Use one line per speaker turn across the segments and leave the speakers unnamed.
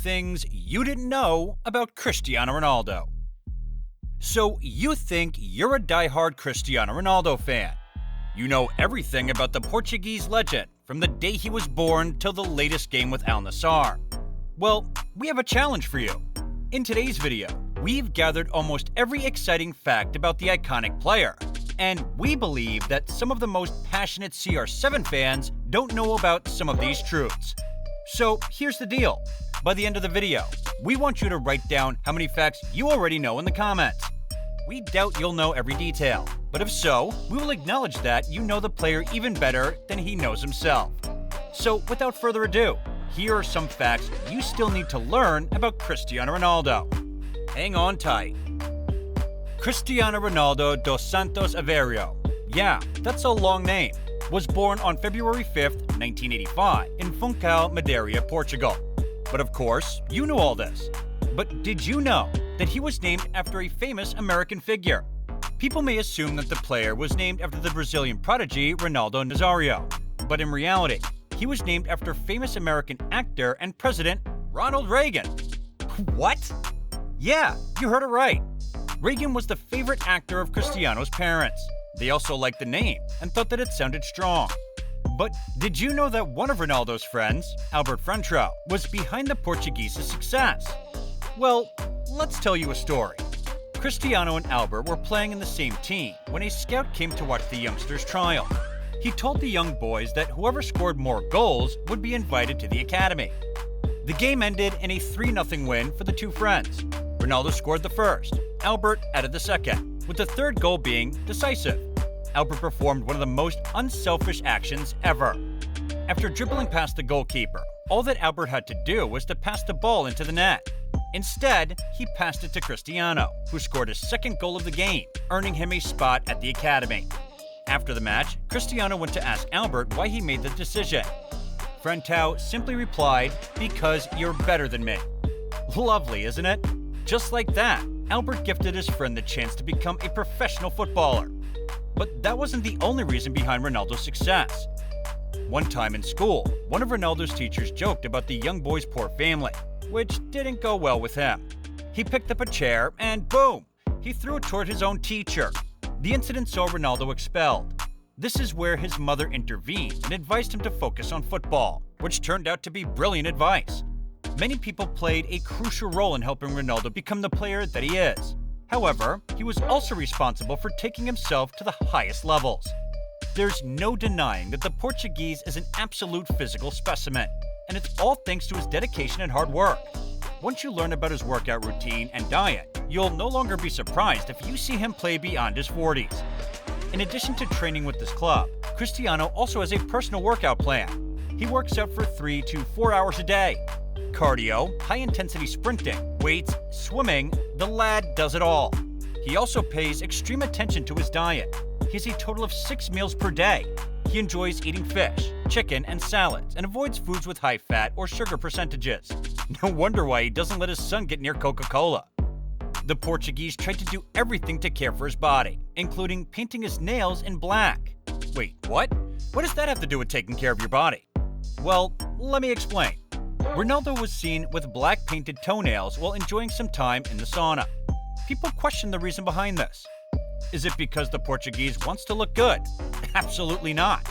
Things you didn't know about Cristiano Ronaldo. So you think you're a die-hard Cristiano Ronaldo fan. You know everything about the Portuguese legend from the day he was born till the latest game with Al Nassr. Well, we have a challenge for you. In today's video, we've gathered almost every exciting fact about the iconic player, and we believe that some of the most passionate CR7 fans don't know about some of these truths. So here's the deal. By the end of the video, we want you to write down how many facts you already know in the comments. We doubt you'll know every detail, but if so, we will acknowledge that you know the player even better than he knows himself. So without further ado, here are some facts you still need to learn about Cristiano Ronaldo. Hang on tight. Cristiano Ronaldo dos Santos Aveiro, yeah, that's a long name, was born on February 5th, 1985 in Funchal, Madeira, Portugal. But of course, you knew all this. But did you know that he was named after a famous American figure? People may assume that the player was named after the Brazilian prodigy Ronaldo Nazario, but in reality, he was named after famous American actor and president Ronald Reagan. What? Yeah, you heard it right. Reagan was the favorite actor of Cristiano's parents. They also liked the name and thought that it sounded strong. But did you know that one of Ronaldo's friends, Albert Frentro, was behind the Portuguese's success? Well, let's tell you a story. Cristiano and Albert were playing in the same team when a scout came to watch the youngsters' trial. He told the young boys that whoever scored more goals would be invited to the academy. The game ended in a 3-0 win for the two friends. Ronaldo scored the first, Albert added the second, with the third goal being decisive. Albert performed one of the most unselfish actions ever. After dribbling past the goalkeeper, all that Albert had to do was to pass the ball into the net. Instead, he passed it to Cristiano, who scored his second goal of the game, earning him a spot at the academy. After the match, Cristiano went to ask Albert why he made the decision. Frentao simply replied, "Because you're better than me." Lovely, isn't it? Just like that, Albert gifted his friend the chance to become a professional footballer. But that wasn't the only reason behind Ronaldo's success. One time in school, one of Ronaldo's teachers joked about the young boy's poor family, which didn't go well with him. He picked up a chair and boom, he threw it toward his own teacher. The incident saw Ronaldo expelled. This is where his mother intervened and advised him to focus on football, which turned out to be brilliant advice. Many people played a crucial role in helping Ronaldo become the player that he is. However, he was also responsible for taking himself to the highest levels. There's no denying that the Portuguese is an absolute physical specimen, and it's all thanks to his dedication and hard work. Once you learn about his workout routine and diet, you'll no longer be surprised if you see him play beyond his 40s. In addition to training with this club, Cristiano also has a personal workout plan. He works out for 3 to 4 hours a day. Cardio, high-intensity sprinting, weights, swimming, the lad does it all. He also pays extreme attention to his diet. He has a total of 6 meals per day. He enjoys eating fish, chicken, and salads, and avoids foods with high fat or sugar percentages. No wonder why he doesn't let his son get near Coca-Cola. The Portuguese tried to do everything to care for his body, including painting his nails in black. Wait, what? What does that have to do with taking care of your body? Well, let me explain. Ronaldo was seen with black painted toenails while enjoying some time in the sauna. People question the reason behind this. Is it because the Portuguese wants to look good? Absolutely not.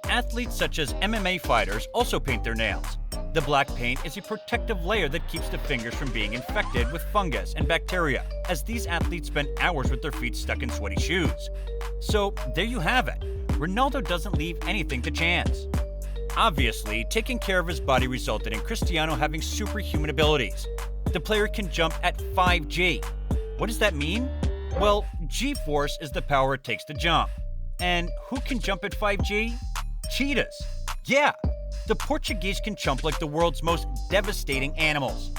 Athletes such as MMA fighters also paint their nails. The black paint is a protective layer that keeps the fingers from being infected with fungus and bacteria, as these athletes spend hours with their feet stuck in sweaty shoes. So there you have it. Ronaldo doesn't leave anything to chance. Obviously, taking care of his body resulted in Cristiano having superhuman abilities. The player can jump at 5G. What does that mean? Well, G-force is the power it takes to jump. And who can jump at 5G? Cheetahs. Yeah, the Portuguese can jump like the world's most devastating animals.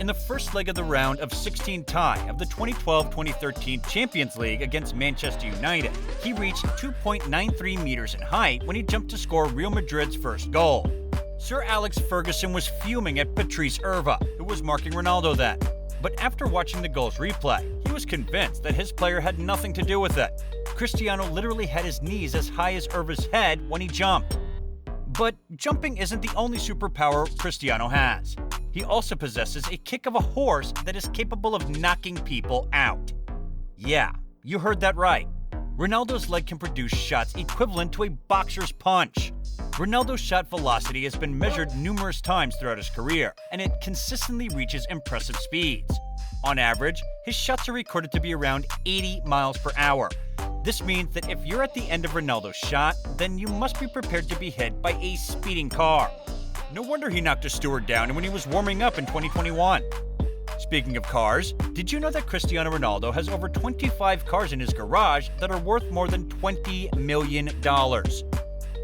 In the first leg of the round of 16 tie of the 2012-2013 Champions League against Manchester United, he reached 2.93 meters in height when he jumped to score Real Madrid's first goal. Sir Alex Ferguson was fuming at Patrice Evra, who was marking Ronaldo then. But after watching the goal's replay, he was convinced that his player had nothing to do with it. Cristiano literally had his knees as high as Evra's head when he jumped. But jumping isn't the only superpower Cristiano has. He also possesses a kick of a horse that is capable of knocking people out. Yeah, you heard that right. Ronaldo's leg can produce shots equivalent to a boxer's punch. Ronaldo's shot velocity has been measured numerous times throughout his career, and it consistently reaches impressive speeds. On average, his shots are recorded to be around 80 miles per hour. This means that if you're at the end of Ronaldo's shot, then you must be prepared to be hit by a speeding car. No wonder he knocked a steward down when he was warming up in 2021. Speaking of cars, did you know that Cristiano Ronaldo has over 25 cars in his garage that are worth more than $20 million?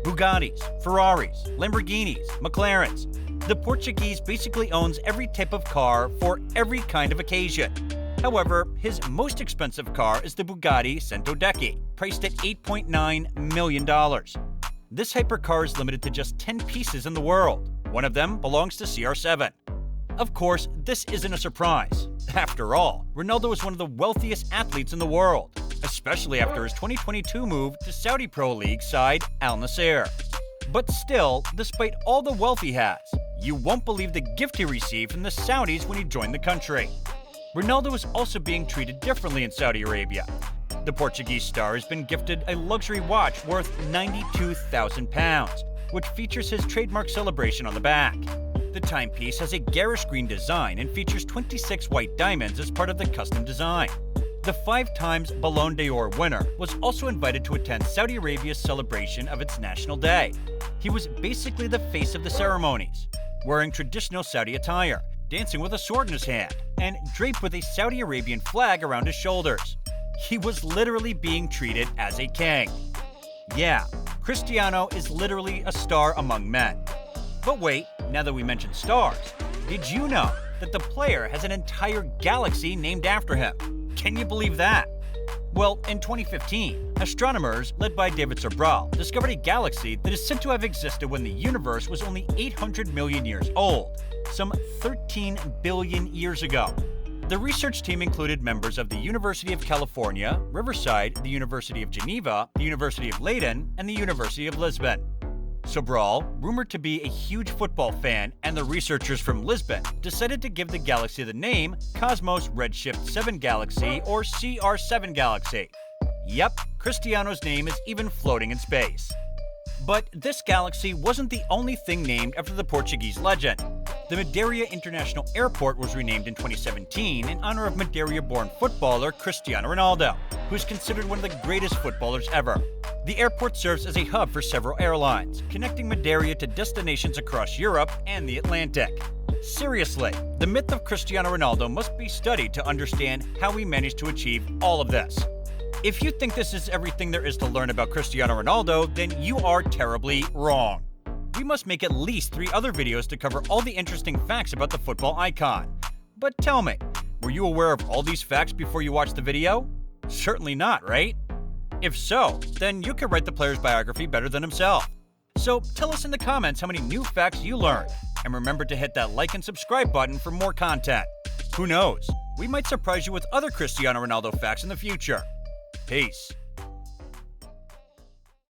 Bugattis, Ferraris, Lamborghinis, McLarens. The Portuguese basically owns every type of car for every kind of occasion. However, his most expensive car is the Bugatti Centodeci, priced at $8.9 million. This hypercar is limited to just 10 pieces in the world. One of them belongs to CR7. Of course, this isn't a surprise. After all, Ronaldo is one of the wealthiest athletes in the world, especially after his 2022 move to Saudi Pro League side Al Nassr. But still, despite all the wealth he has, you won't believe the gift he received from the Saudis when he joined the country. Ronaldo is also being treated differently in Saudi Arabia. The Portuguese star has been gifted a luxury watch worth £92,000, which features his trademark celebration on the back. The timepiece has a garish green design and features 26 white diamonds as part of the custom design. The 5 times Ballon d'Or winner was also invited to attend Saudi Arabia's celebration of its national day. He was basically the face of the ceremonies, wearing traditional Saudi attire, dancing with a sword in his hand, and draped with a Saudi Arabian flag around his shoulders. He was literally being treated as a king. Yeah, Cristiano is literally a star among men. But wait, now that we mentioned stars, did you know that the player has an entire galaxy named after him? Can you believe that? Well, in 2015, astronomers led by David Sobral discovered a galaxy that is said to have existed when the universe was only 800 million years old, some 13 billion years ago. The research team included members of the University of California, Riverside, the University of Geneva, the University of Leiden, and the University of Lisbon. Sobral, rumored to be a huge football fan, and the researchers from Lisbon decided to give the galaxy the name Cosmos Redshift 7 Galaxy, or CR7 Galaxy. Yep, Cristiano's name is even floating in space. But this galaxy wasn't the only thing named after the Portuguese legend. The Madeira International Airport was renamed in 2017 in honor of Madeira-born footballer Cristiano Ronaldo, who is considered one of the greatest footballers ever. The airport serves as a hub for several airlines, connecting Madeira to destinations across Europe and the Atlantic. Seriously, the myth of Cristiano Ronaldo must be studied to understand how he managed to achieve all of this. If you think this is everything there is to learn about Cristiano Ronaldo, then you are terribly wrong. We must make at least 3 other videos to cover all the interesting facts about the football icon. But tell me, were you aware of all these facts before you watched the video? Certainly not, right? If so, then you could write the player's biography better than himself. So tell us in the comments how many new facts you learned, and remember to hit that like and subscribe button for more content. Who knows, we might surprise you with other Cristiano Ronaldo facts in the future. Peace.